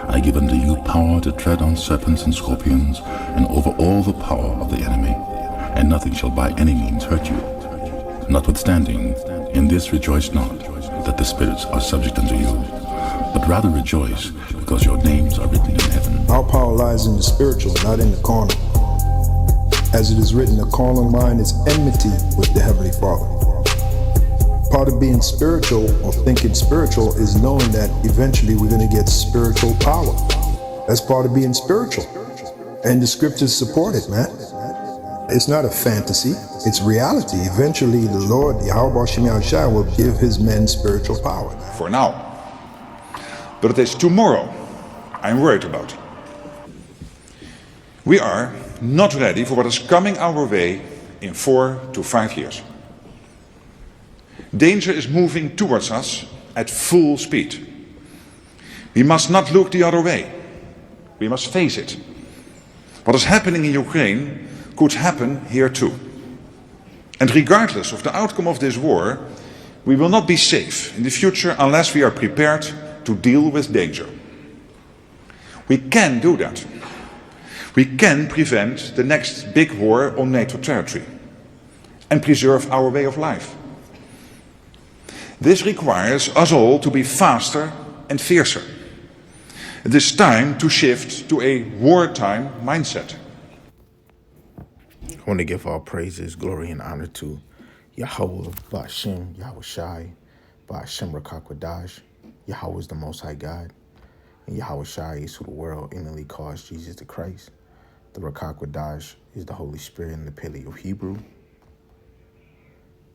I give unto you power to tread on serpents and scorpions, and over all the power of the enemy, and nothing shall by any means hurt you. Notwithstanding, in this rejoice not, that the spirits are subject unto you, but rather rejoice, because your names are written in heaven. Our power lies in the spiritual, not in the carnal. As it is written, the carnal mind is enmity with the Heavenly Father. Part of being spiritual or thinking spiritual is knowing that eventually we're going to get spiritual power. That's part of being spiritual. And the scriptures support it, man. It's not a fantasy, it's reality. Eventually the Lord, Yahweh Shem Yahushua, will give his men spiritual power. For now. But it is tomorrow I'm worried about. We are not ready for what is coming our way in 4 to 5 years. Danger is moving towards us at full speed. We must not look the other way. We must face it. What is happening in Ukraine could happen here too. And regardless of the outcome of this war, we will not be safe in the future unless we are prepared to deal with danger. We can do that. We can prevent the next big war on NATO territory and preserve our way of life. This requires us all to be faster and fiercer. It is time to shift to a wartime mindset. I want to give all praises, glory, and honor to Yahweh, Ba'ashem, Yahushai, Ba'ashem Rakakwadash. Yahweh is the Most High God, and Yahushai is who the world innately calls Jesus the Christ. The Rakakwadash is the Holy Spirit in the Paleo Hebrew.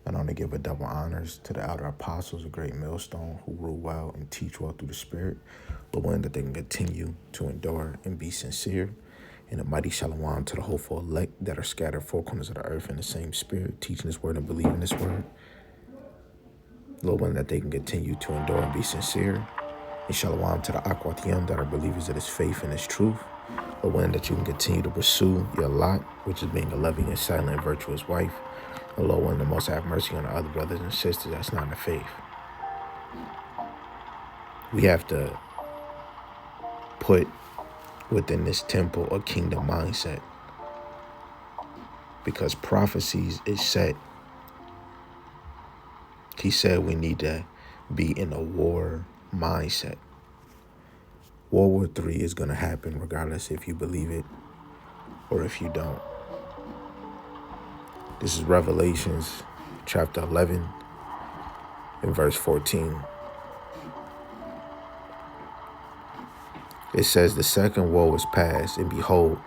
And I want to give a double honors to the elder apostles, a great millstone, who rule well and teach well through the Spirit, but one that they can continue to endure and be sincere. And a mighty shalom to the hopeful elect that are scattered four corners of the earth in the same Spirit, teaching this word and believing this word. Lord, one that they can continue to endure and be sincere. And shalom to the Akwatiyam that are believers of this faith and this truth. Lord, one that you can continue to pursue your lot, which is being a loving and silent and virtuous wife. And Lord, one that most have mercy on our other brothers and sisters that's not in the faith. We have to put within this temple a kingdom mindset, because prophecies is set. He said we need to be in a war mindset. World War III is going to happen regardless if you believe it or if you don't. This is Revelations chapter 11 and verse 14. It says, the second woe is past, and behold,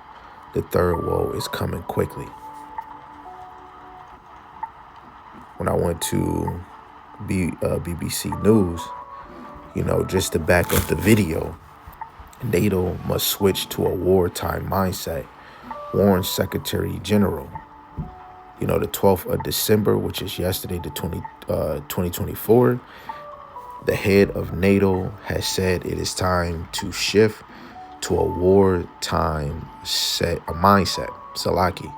the third woe is coming quickly. When I went to BBC News, just to back up the video, NATO must switch to a wartime mindset, warns Secretary General. The 12th of December, which is yesterday, 2024, the head of NATO has said it is time to shift to a wartime mindset, Salaki.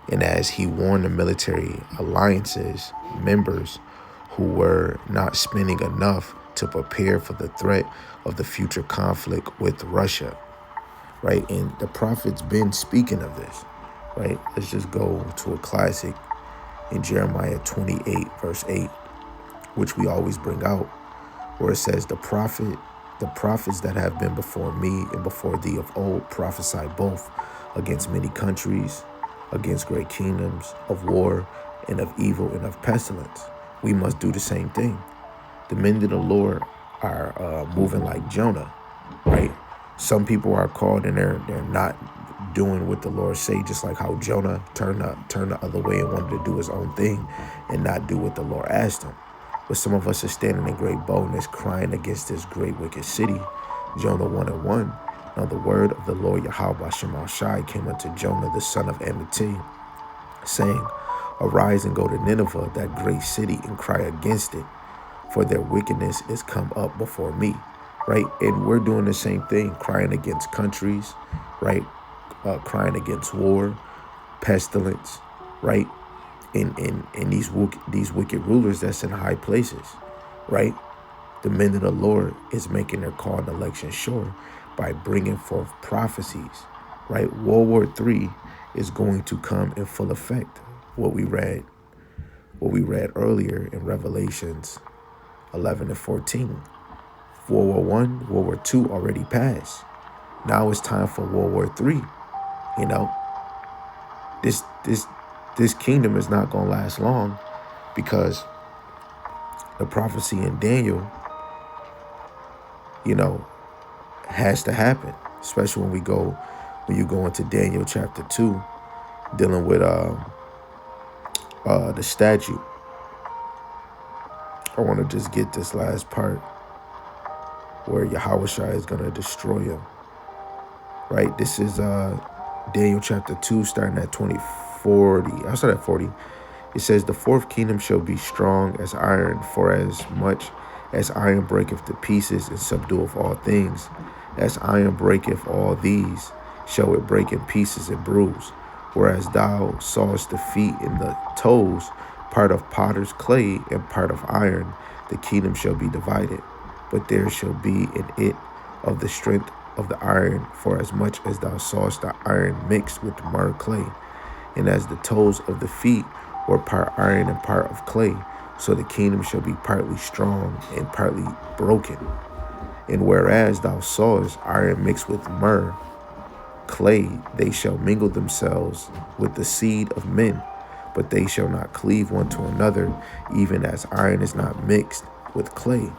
And as he warned the military alliances members who were not spending enough to prepare for the threat of the future conflict with Russia, right? And the prophet's been speaking of this, right? Let's just go to a classic in Jeremiah 28, verse 8, which we always bring out, where it says, the prophets that have been before me and before thee of old prophesy both against many countries, against great kingdoms, of war and of evil and of pestilence. We must do the same thing. The men of the Lord are moving like Jonah, right? Some people are called and they're not doing what the Lord say, just like how Jonah turned the other way and wanted to do his own thing and not do what the Lord asked him. But some of us are standing in great boldness, crying against this great wicked city. Jonah 1:1. Now the word of the Lord Yahweh Shema Shai came unto Jonah, the son of Amittai, saying, arise and go to Nineveh, that great city, and cry against it, for their wickedness is come up before me. Right? And we're doing the same thing, crying against countries, right? Crying against war, pestilence, right? And these wicked rulers that's in high places, right? The men of the Lord is making their call and election sure, by bringing forth prophecies, right? World War III is going to come in full effect. What we read earlier in Revelations 11 and 14. World War One, World War II already passed. Now it's time for World War III. You know, this kingdom is not going to last long, because the prophecy in Daniel, you know, has to happen. Especially when you go into Daniel chapter 2, dealing with the statue. I want to just get this last part where Yahushua is going to destroy him. Right? This is Daniel chapter 2, starting at 40. I'll start at 40. It says, the fourth kingdom shall be strong as iron, for as much as iron breaketh to pieces and subdueth all things, as iron breaketh all these, shall it break in pieces and bruise. Whereas thou sawest the feet and the toes, part of potter's clay and part of iron, the kingdom shall be divided. But there shall be in it of the strength of the iron, for as much as thou sawest the iron mixed with myrrh clay. And as the toes of the feet were part iron and part of clay, so the kingdom shall be partly strong and partly broken. And whereas thou sawest iron mixed with myrrh clay, they shall mingle themselves with the seed of men, but they shall not cleave one to another, even as iron is not mixed with clay.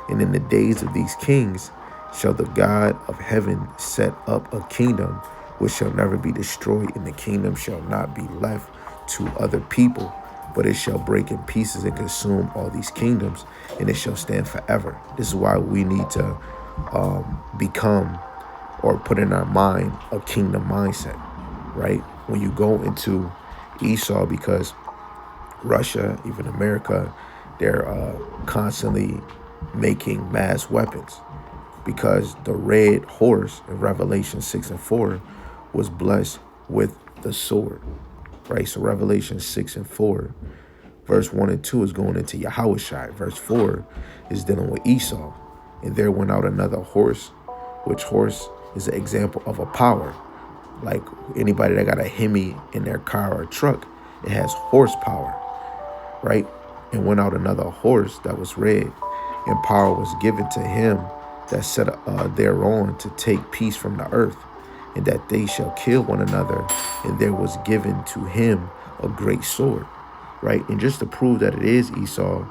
And in the days of these kings shall the God of heaven set up a kingdom which shall never be destroyed, and the kingdom shall not be left to other people, but it shall break in pieces and consume all these kingdoms, and it shall stand forever. This is why we need to become, or put in our mind, a kingdom mindset, right? When you go into Esau, because Russia, even America, they're constantly making mass weapons, because the red horse in Revelation 6 and 4 was blessed with the sword, right? So Revelation 6 and 4, verse 1 and 2 is going into Yahushua. Verse 4 is dealing with Esau. And there went out another horse, which horse is an example of a power. Like anybody that got a Hemi in their car or truck, it has horsepower, right? And went out another horse that was red, and power was given to him that sat thereon to take peace from the earth, and that they shall kill one another, and there was given to him a great sword, right? And just to prove that it is Esau,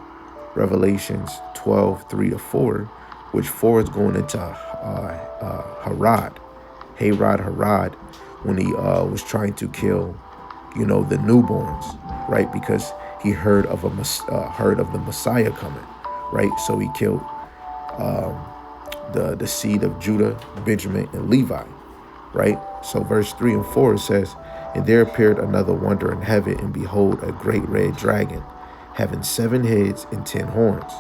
Revelations 12, 3-4, which 4 is going into Herod, when he was trying to kill, the newborns, right? Because he heard of the Messiah coming, right? So he killed the seed of Judah, Benjamin, and Levi, right? So verse 3 and 4 says, and there appeared another wonder in heaven, and behold, a great red dragon, having 7 heads and 10 horns,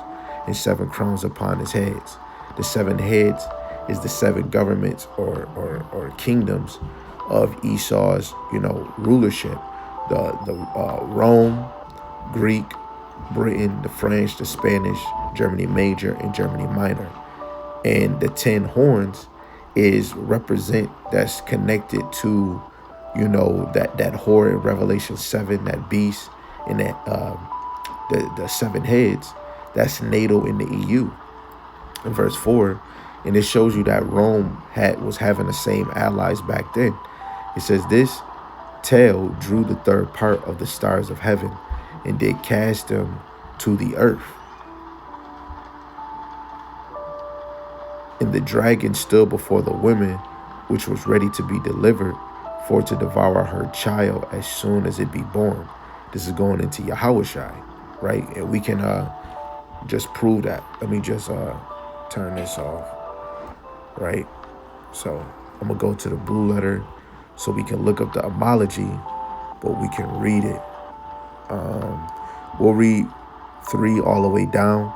and 7 crowns upon his heads. The 7 heads is the 7 governments or kingdoms of Esau's, rulership. The Rome, Greek, Britain, the French, the Spanish, Germany Major, and Germany Minor. And the 10 horns that's connected to, that whore in Revelation 7, that beast, and that the 7 heads, that's NATO in the EU. In verse 4, and it shows you that Rome was having the same allies back then. It says, this tail drew the third part of the stars of heaven, and did cast them to the earth. And the dragon stood before the woman, which was ready to be delivered, for to devour her child as soon as it be born. This is going into Yahushua, right? And we can just prove that. Let me just turn this off, right? So I'm gonna go to the blue letter so we can look up the homology, but we can read it. We'll read 3 all the way down,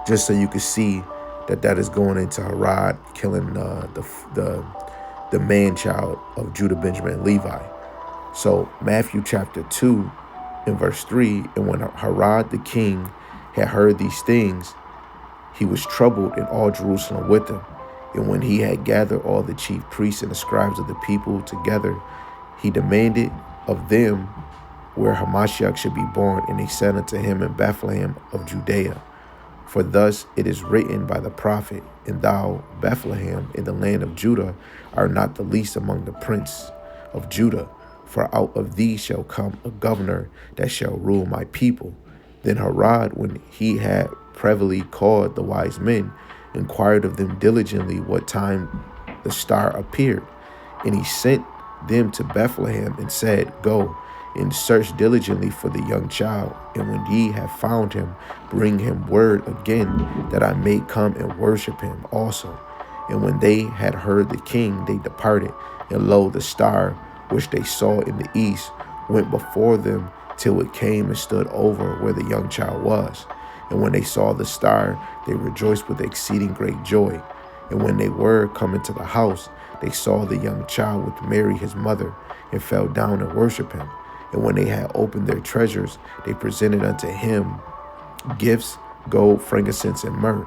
just so you can see that is going into Herod killing the man-child of Judah, Benjamin, and Levi. So Matthew chapter 2 in verse 3, and when Herod the king had heard these things, he was troubled, and all Jerusalem with him. And when he had gathered all the chief priests and the scribes of the people together, he demanded of them where Hamashiach should be born. And they said unto him, in Bethlehem of Judea. For thus it is written by the prophet, and thou, Bethlehem, in the land of Judah, art not the least among the prince of Judah. For out of thee shall come a governor that shall rule my people. Then Herod, when he had privily called the wise men, inquired of them diligently what time the star appeared. And he sent them to Bethlehem and said, Go and search diligently for the young child. And when ye have found him, bring him word again, that I may come and worship him also. And when they had heard the king, they departed. And lo, the star which they saw in the east went before them till it came and stood over where the young child was. And when they saw the star, they rejoiced with exceeding great joy. And when they were come into the house, they saw the young child with Mary his mother, and fell down and worshipped him. And when they had opened their treasures, they presented unto him gifts, gold, frankincense, and myrrh.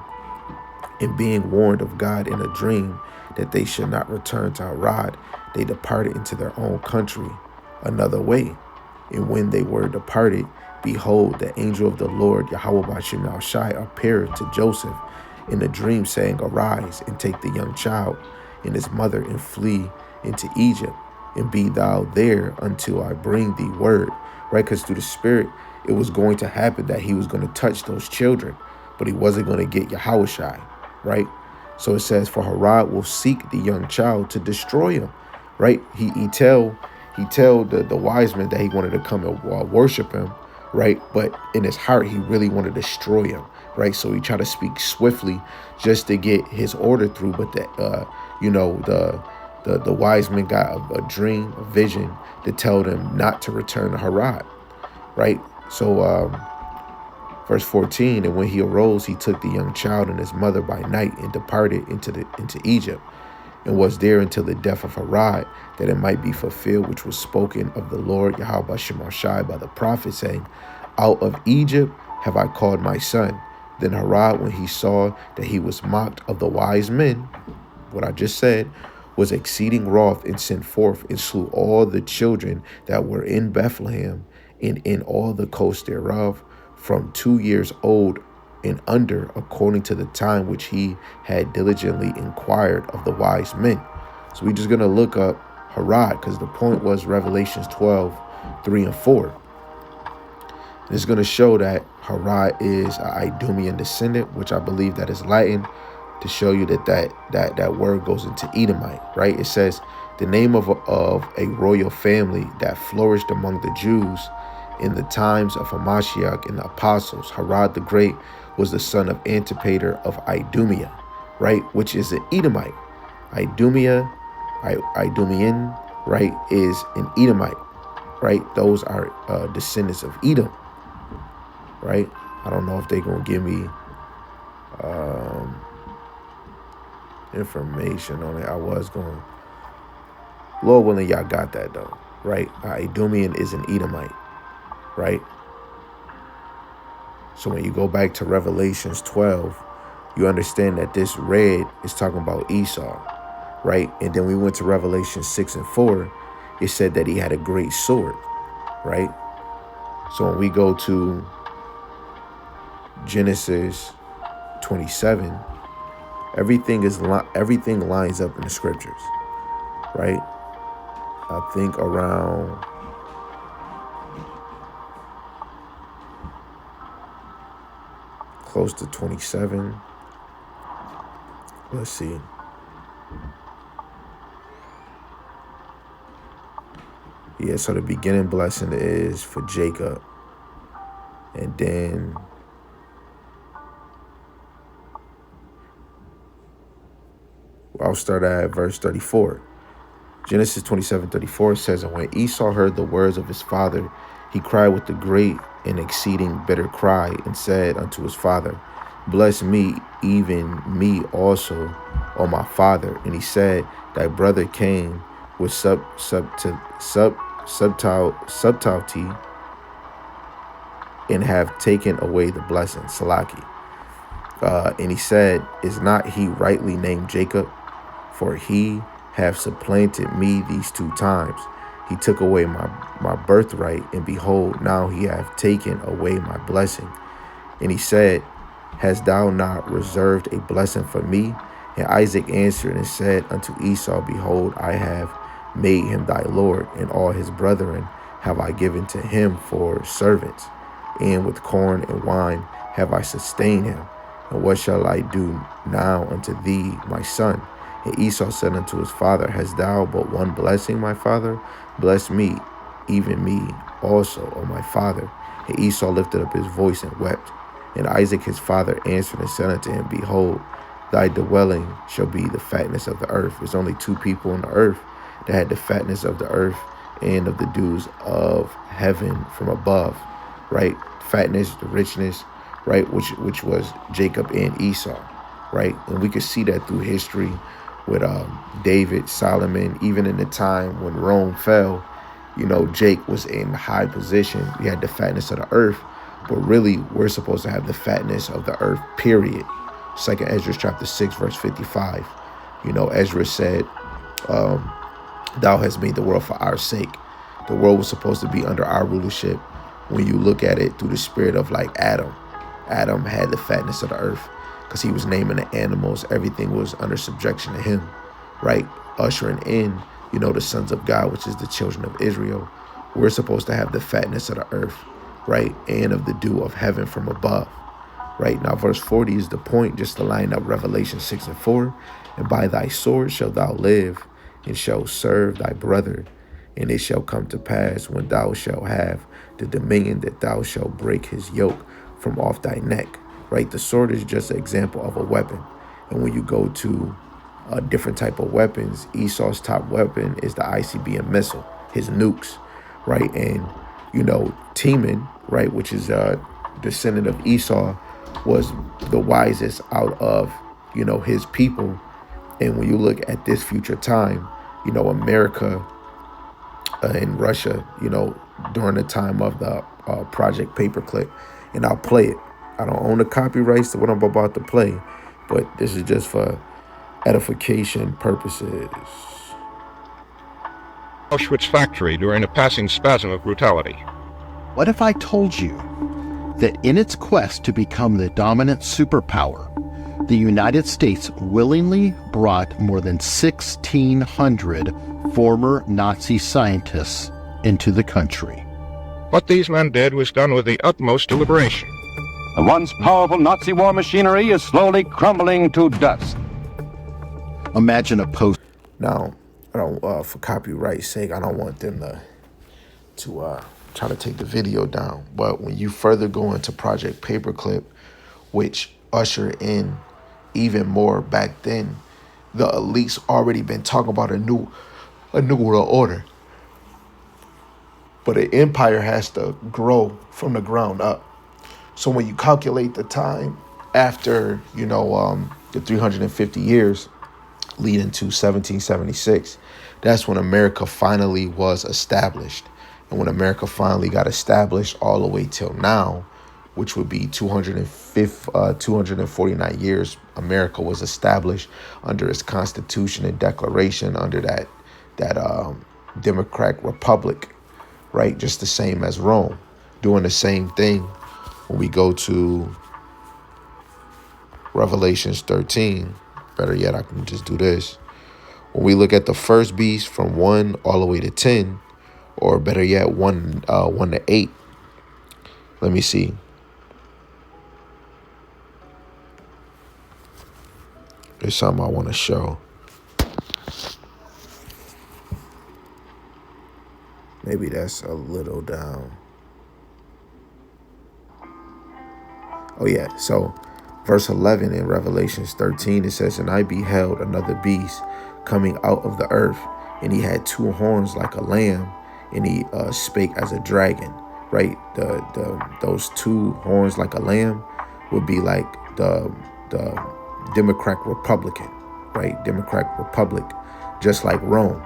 And being warned of God in a dream that they should not return to Herod, they departed into their own country another way. And when they were departed, behold, the angel of the Lord, Yahweh Bashim Al-Shai, appeared to Joseph in a dream, saying, Arise, and take the young child and his mother, and flee into Egypt, and be thou there until I bring thee word. Right? Because through the Spirit, it was going to happen that he was going to touch those children, but he wasn't going to get Yahushai. Right? So it says, for Herod will seek the young child to destroy him. Right? He tell the wise men that he wanted to come and worship him. Right? But in his heart, he really wanted to destroy him. Right? So he tried to speak swiftly just to get his order through. But the wise men got a dream, a vision to tell them not to return to Herod. Right? So verse 14, and when he arose, he took the young child and his mother by night and departed into Egypt, and was there until the death of Herod, that it might be fulfilled which was spoken of the Lord Yahweh Shemashai by the prophet, saying, Out of Egypt have I called my son. Then Herod, when he saw that he was mocked of the wise men, what I just said, was exceeding wroth, and sent forth and slew all the children that were in Bethlehem and in all the coast thereof, from 2 years old and under, according to the time which he had diligently inquired of the wise men. So we're just going to look up Herod, because the point was Revelations 12, 3 and 4. And it's going to show that Herod is an Idumean descendant, which I believe that is Latin, to show you that word goes into Edomite, right? It says, the name of a royal family that flourished among the Jews in the times of Hamashiach and the apostles. Herod the Great was the son of Antipater of Idumea, right? Which is an Edomite. Idumean, right, is an Edomite, right? Those are descendants of Edom, right? I don't know if they're going to give me information on it. I was going, Lord willing, y'all got that though, right? Idumean is an Edomite, right? So when you go back to Revelations 12, you understand that this red is talking about Esau, right? And then we went to Revelation 6 and 4. It said that he had a great sword, right? So when we go to Genesis 27, everything lines up in the scriptures, right? I think around close to 27. Let's see. Yeah, so the beginning blessing is for Jacob. And then I'll start at verse 34. Genesis 27:34 says, and when Esau heard the words of his father, he cried with a great and exceeding bitter cry, and said unto his father, Bless me, even me also, O my father. And he said, Thy brother came with subtlety, and have taken away the blessing. Salaki. And he said, is not he rightly named Jacob? For he have supplanted me these 2 times. He took away my birthright, and behold, now he hath taken away my blessing. And he said, hast thou not reserved a blessing for me? And Isaac answered and said unto Esau, behold, I have made him thy Lord, and all his brethren have I given to him for servants. And with corn and wine have I sustained him. And what shall I do now unto thee, my son? And Esau said unto his father, hast thou but one blessing, my father? Bless me, even me also, O my father. And Esau lifted up his voice and wept. And Isaac his father answered and said unto him, behold, thy dwelling shall be the fatness of the earth. There's only 2 people on the earth that had the fatness of the earth and of the dews of heaven from above, right? Fatness, the richness, right? Which was Jacob and Esau, right? And we could see that through history with David, Solomon, even in the time when Rome fell. You know, Jake was in high position. We had the fatness of the earth, but really we're supposed to have the fatness of the earth, period. 2 Ezra chapter 6, verse 55. You know, Ezra said, thou hast made the world for our sake. The world was supposed to be under our rulership. When you look at it through the spirit of like Adam had the fatness of the earth because he was naming the animals. Everything was under subjection to him, right? Ushering in, you know, the sons of God, which is the children of Israel. We're supposed to have the fatness of the earth, right? And of the dew of heaven from above, right? Now, verse 40 is the point, just to line up Revelation 6 and 4. And by thy sword shalt thou live, and shalt serve thy brother. And it shall come to pass when thou shalt have the dominion that thou shalt break his yoke from off thy neck, right? The sword is just an example of a weapon. And when you go to a different type of weapons, Esau's top weapon is the ICBM missile, his nukes, right? And, you know, Teman, right, which is a descendant of Esau, was the wisest out of, you know, his people. And when you look at this future time, you know, America and Russia, you know, during the time of the Project Paperclip, and I'll play it. I don't own the copyrights to what I'm about to play, but this is just for edification purposes. Auschwitz factory during a passing spasm of brutality. What if I told you that in its quest to become the dominant superpower, the United States willingly brought more than 1,600 former Nazi scientists into the country? What these men did was done with the utmost deliberation. The once powerful Nazi war machinery is slowly crumbling to dust. Imagine a post. Now, I don't, for copyright's sake, I don't want them to try to take the video down. But when you further go into Project Paperclip, which ushered in even more back then, the elites already been talking about a new world order. But an empire has to grow from the ground up. So when you calculate the time after, you know, the 350 years leading to 1776, that's when America finally was established. And when America finally got established all the way till now, which would be 249 years, America was established under its Constitution and Declaration, under that Democratic Republic, right? Just the same as Rome, doing the same thing. When we go to Revelations 13, better yet, I can just do this. When we look at the first beast from 1 all the way to 10, or better yet, 1 to 8, let me see. There's something I want to show. Maybe that's a little down. Oh yeah, so verse 11 in Revelations 13, it says, and I beheld another beast coming out of the earth, and he had 2 horns like a lamb, and he spake as a dragon, right? Those 2 horns like a lamb would be like the Democratic Republican, right? Democratic Republic, just like Rome.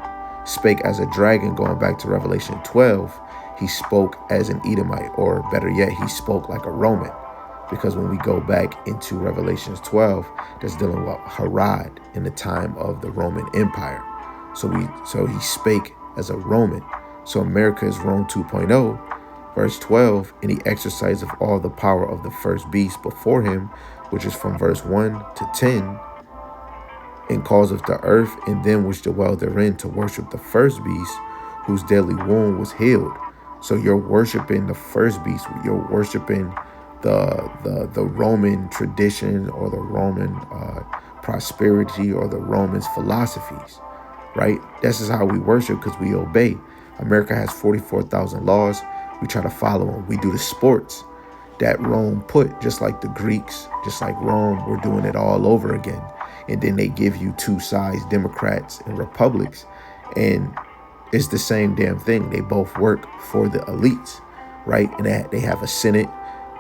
Spake as a dragon, going back to Revelation 12, he spoke as an Edomite, or better yet, he spoke like a Roman, because when we go back into Revelations 12, that's dealing with Herod in the time of the Roman Empire. So he spake as a Roman. So America is Rome 2.0, verse 12, and he exercised of all the power of the first beast before him, which is from verse 1 to 10, and causeth the earth and them which dwell therein to worship the first beast, whose deadly wound was healed. So you're worshiping the first beast. You're worshiping the Roman tradition, or the Roman prosperity, or the Romans' philosophies, right? This is how we worship, because we obey. America has 44,000 laws. We try to follow them. We do the sports that Rome put, just like the Greeks, just like Rome. We're doing it all over again. And then they give you two sides, Democrats and Republics. And it's the same damn thing. They both work for the elites, right? And they have a Senate,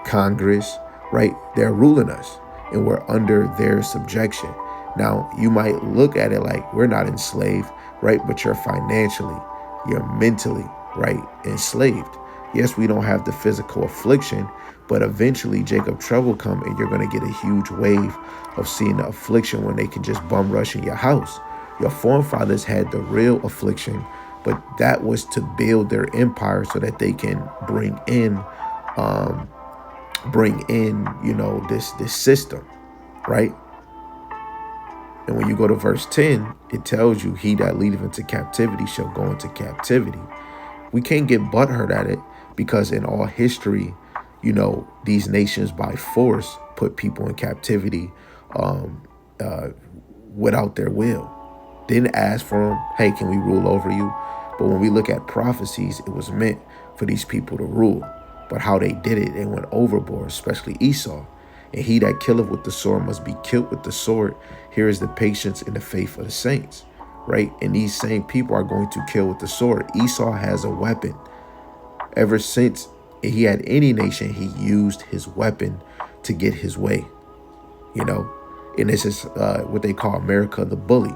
Congress, right? They're ruling us, and we're under their subjection. Now, you might look at it like we're not enslaved, right? But you're financially, you're mentally, right, enslaved. Yes, we don't have the physical affliction, but eventually Jacob trouble come, and you're going to get a huge wave of seeing the affliction when they can just bum rush in your house. Your forefathers had the real affliction, but that was to build their empire so that they can bring in, this system, right? And when you go to verse 10, it tells you, he that leadeth into captivity shall go into captivity. We can't get butthurt at it, because in all history, these nations by force put people in captivity without their will. Didn't ask for them, hey, can we rule over you? But when we look at prophecies, it was meant for these people to rule. But how they did it, they went overboard, especially Esau. And he that killeth with the sword must be killed with the sword. Here is the patience and the faith of the saints, right? And these same people are going to kill with the sword. Esau has a weapon. Ever since he had any nation, he used his weapon to get his way, And this is what they call America the bully,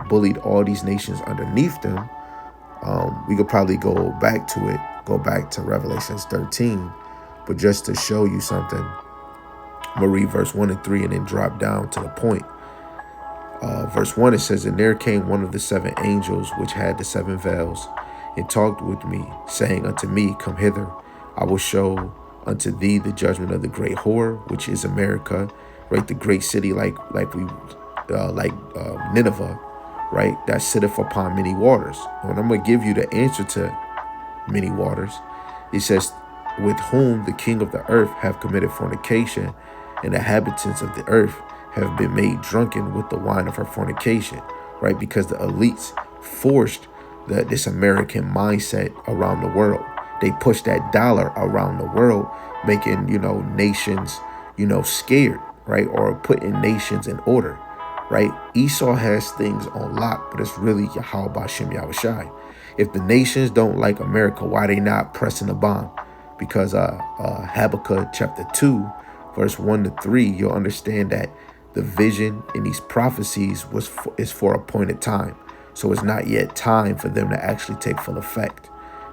bullied all these nations underneath them. We could probably go back to Revelations 13, but just to show you something, I'm going to read verse 1 and 3 and then drop down to the point. Verse 1, it says, and there came one of the seven angels which had the seven vials, and talked with me, saying unto me, come hither, I will show unto thee the judgment of the great whore, which is America, right? The great city, like Nineveh, right? That sitteth upon many waters. And I'm going to give you the answer to many waters. It says, with whom the king of the earth have committed fornication, and the inhabitants of the earth have been made drunken with the wine of her fornication, right? Because the elites forced this American mindset around the world. They pushed that dollar around the world, making, nations, scared, right? Or putting nations in order, right? Esau has things on lock, but it's really Yahweh Ba'Shem Yahushai. If the nations don't like America, why they not pressing the bomb? Because Habakkuk chapter 2, verse 1 to 3, you'll understand that the vision in these prophecies is for appointed time. So it's not yet time for them to actually take full effect.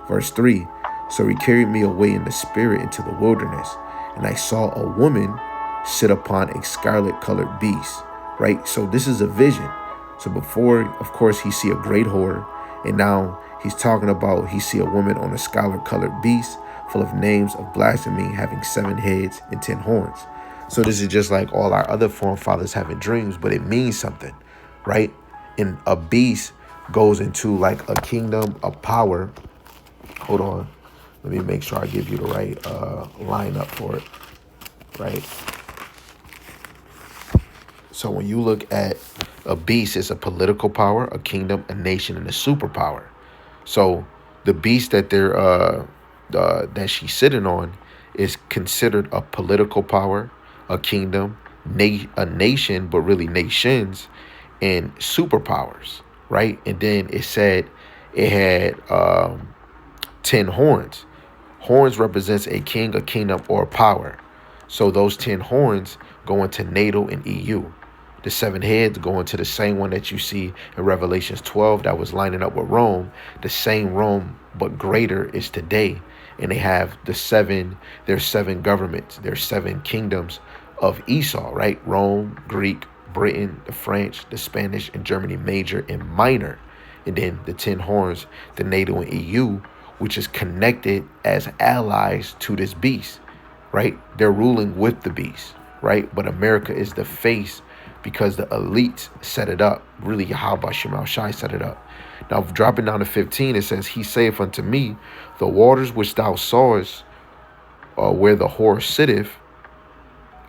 Verse 3, so he carried me away in the spirit into the wilderness, and I saw a woman sit upon a scarlet colored beast, right? So this is a vision. So before, of course, he see a great whore, and now he's talking about he see a woman on a scarlet colored beast full of names of blasphemy, having 7 heads and 10 horns. So this is just like all our other forefathers having dreams, but it means something, right? And a beast goes into like a kingdom, a power. Hold on. Let me make sure I give you the right lineup for it, right? So when you look at a beast, it's a political power, a kingdom, a nation, and a superpower. So the beast that that she's sitting on is considered a political power, a kingdom, a nation, but really nations, and superpowers, right? And then it said it had 10 horns. Horns represents a king, a kingdom, or a power. So those 10 horns go into NATO and EU. The 7 heads go into the same one that you see in Revelations 12 that was lining up with Rome. The same Rome, but greater, is today. And they have there's 7 governments, there's 7 kingdoms of Esau, right? Rome, Greek, Britain, the French, the Spanish, and Germany, major and minor. And then the 10 horns, the NATO and EU, which is connected as allies to this beast, right? They're ruling with the beast, right? But America is the face because the elites set it up. Really, Yahweh Shema Shai set it up. Now, dropping down to 15, it says, he saith unto me, the waters which thou sawest, where the whore sitteth,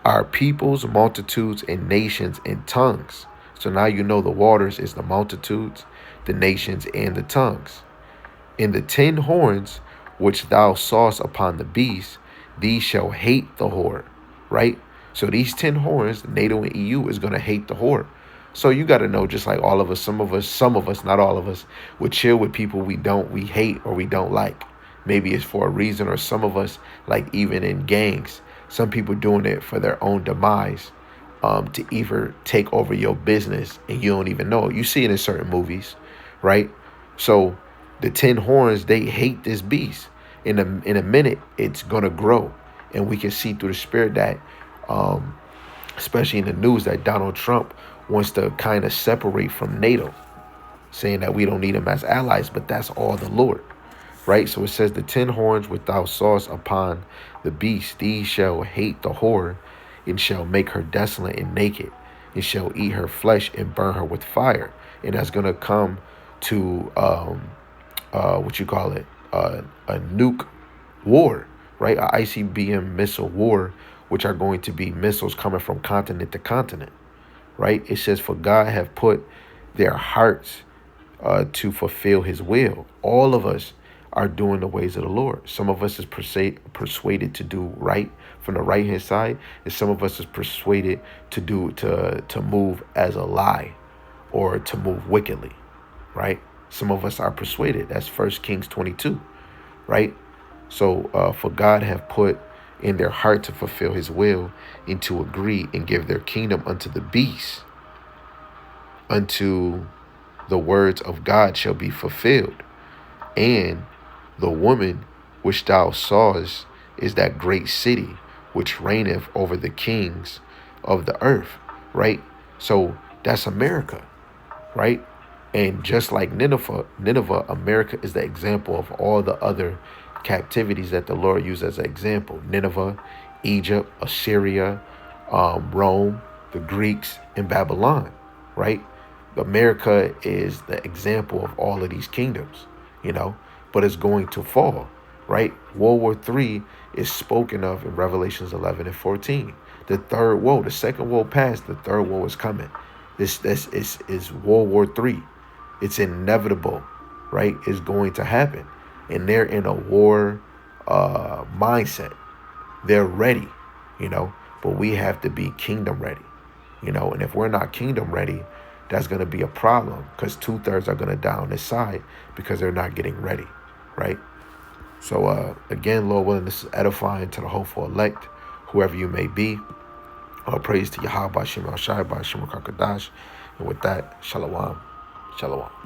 are peoples, multitudes, and nations, and tongues. So now you know the waters is the multitudes, the nations, and the tongues. In the 10 horns which thou sawest upon the beast, these shall hate the whore, right? So these 10 horns, NATO and EU, is going to hate the whore. So you got to know, just like all of us, some of us, not all of us, would chill with people we hate or we don't like. Maybe it's for a reason, or some of us, like even in gangs, some people doing it for their own demise, to either take over your business and you don't even know it. You see it in certain movies, right? So the 10 horns, they hate this beast. In a minute, it's going to grow. And we can see through the spirit that, especially in the news, that Donald Trump wants to kind of separate from NATO, saying that we don't need them as allies, but that's all the Lord, right? So it says, the 10 horns which thou sawest upon the beast, these shall hate the whore, and shall make her desolate and naked, and shall eat her flesh and burn her with fire. And that's going to come to, a nuke war, right? A ICBM missile war, which are going to be missiles coming from continent to continent, right? It says, for God have put their hearts to fulfill his will. All of us are doing the ways of the Lord. Some of us is persuaded to do right from the right hand side, and some of us is persuaded to move as a lie or to move wickedly, right? Some of us are persuaded. That's 1 Kings 22, right? So for God have put in their heart to fulfill his will, and to agree and give their kingdom unto the beast, unto the words of God shall be fulfilled. And the woman which thou sawest is that great city which reigneth over the kings of the earth, right? So that's America, right? And just like Nineveh, America is the example of all the other captivities that the Lord used as an example. Nineveh, Egypt, Assyria, Rome, the Greeks, and Babylon, right? America is the example of all of these kingdoms, but it's going to fall, right? World War III is spoken of in Revelations 11 and 14. The third woe, the second woe passed, the third woe is coming. This is World War III. It's inevitable, right? It's going to happen. And they're in a war mindset. They're ready, but we have to be kingdom ready, and if we're not kingdom ready, that's going to be a problem, because 2/3 are going to die on this side because they're not getting ready, right? So again, Lord willing, this is edifying to the hopeful elect, whoever you may be. All praise to Yahweh, Shem El Shai, Shem Kakadash. And with that, shalom. Shalom.